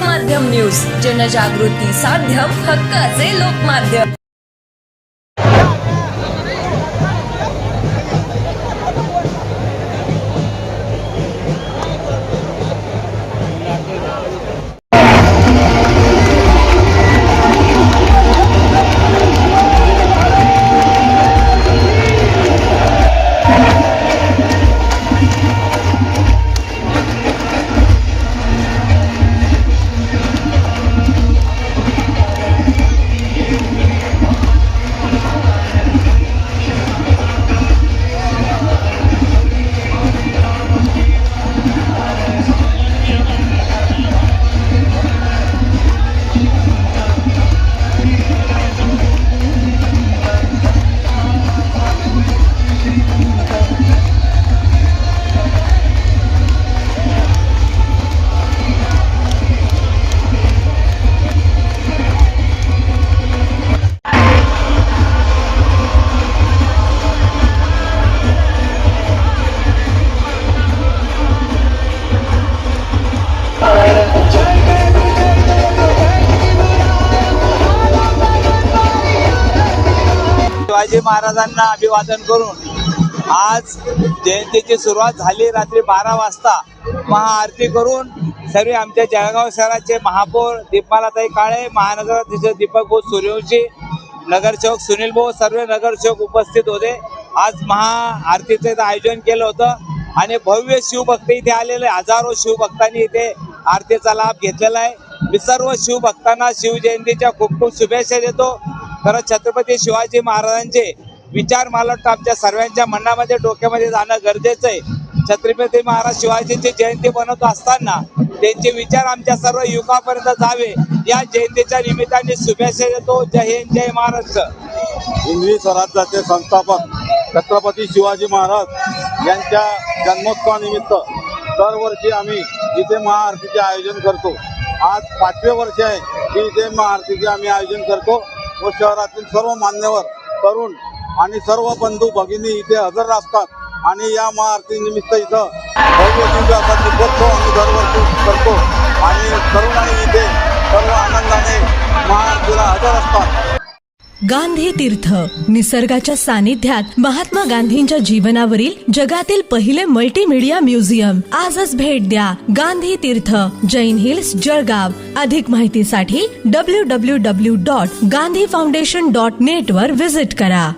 लोकमाध्यम news, जनजागृती साध्यम, हक्काचे लोकमाध्यम। शिवाजी महाराजांना अभिवादन करून आज जयंतीची सुरुवात झाली। रात्री 12 वाजता महाआरती करून सर्व आमच्या जळगाव शहराचे महापौर दीपमालाताई काळे, महानगराध्यक्ष दीपक भाऊ सूर्यवंशी, नगरसेवक सुनील भाऊ, सर्व नगरसेवक उपस्थित होते। आज महाआरतीचं इथं आयोजन केलं होतं आणि भव्य शिवभक्त इथे आलेले, हजारो शिवभक्तांनी इथे आरतीचा लाभ घेतलेला आहे। मी सर्व शिवभक्तांना शिवजयंतीच्या खूप खूप शुभेच्छा देतो। तर छत्रपती शिवाजी महाराजांचे विचार मला वाटतं आमच्या सर्वांच्या मनामध्ये डोक्यामध्ये जाणं गरजेचं आहे। छत्रपती महाराज शिवाजींची जयंती बनवत असताना त्यांचे विचार आमच्या सर्व युवकांपर्यंत जावे, या जयंतीच्या निमित्ताने शुभेच्छा देतो। जय हिंद, जय महाराष्ट्र। हिंदवी स्वराज्याचे संस्थापक छत्रपती शिवाजी महाराज यांच्या जन्मोत्सवानिमित्त दरवर्षी आम्ही इथे महाआरतीचे आयोजन करतो। आज 5वे वर्ष आहे की इथे महाआरतीचे आम्ही आयोजन करतो व शहरातील सर्व मान्यवर, तरुण आणि सर्व बंधू भगिनी इथे हजर असतात आणि या महाआरती निमित्त इथं भव्य दिव्य असा दीपोत्सव आम्ही दरवर्षी करतो आणि तरुणाई इथे सर्व आनंदाने महाआरतीला हजर असतात। गांधी तीर्थ, निसर्गाच्या सानिध्यात महात्मा गांधींच्या जीवनावरील जगातील पहिले मल्टीमीडिया म्युझियम। आजच भेट द्या गांधी तीर्थ, जैन हिल्स, जळगाव। अधिक माहितीसाठी www.gandhifoundation.net वर विजिट करा।